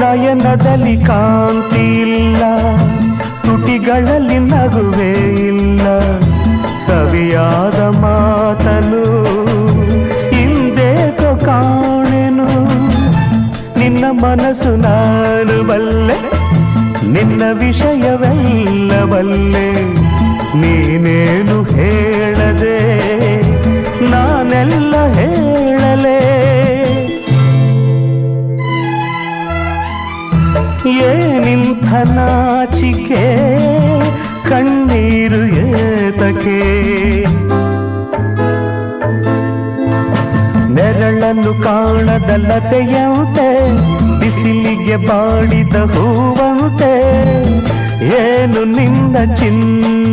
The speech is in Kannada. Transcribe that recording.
ನಯನದಲ್ಲಿ ಕಾಂತಿ ಇಲ್ಲ, ತುಟಿಗಳಲ್ಲಿ ನಗುವೇ ಇಲ್ಲ, ಸವಿಯಾದ ಮಾತನು ಹಿಂದೇಕೋ ಕಾಣೆನು. ನಿನ್ನ ಮನಸ್ಸು ನಾನು ಬಲ್ಲೆ, ನಿನ್ನ ವಿಷಯವೆಲ್ಲ ಬಲ್ಲೆ, ನೀನೇನು ಹೇಳದೆ ನಾನೆಲ್ಲ ಹೇಳಲೇ. ಏನಿಂಥ ನಾಚಿಕೆ, ಕಣ್ಣೀರು ಏತಕೆ, ನೆರಳನ್ನು ಕಾಣದ ಲತೆಯಂತೆ, ಬಿಸಿಲಿಗೆ ಬಾಡಿದ ಹೂವಂತೆ, ಏನು ನಿನ್ನ ಚಿನ್ನ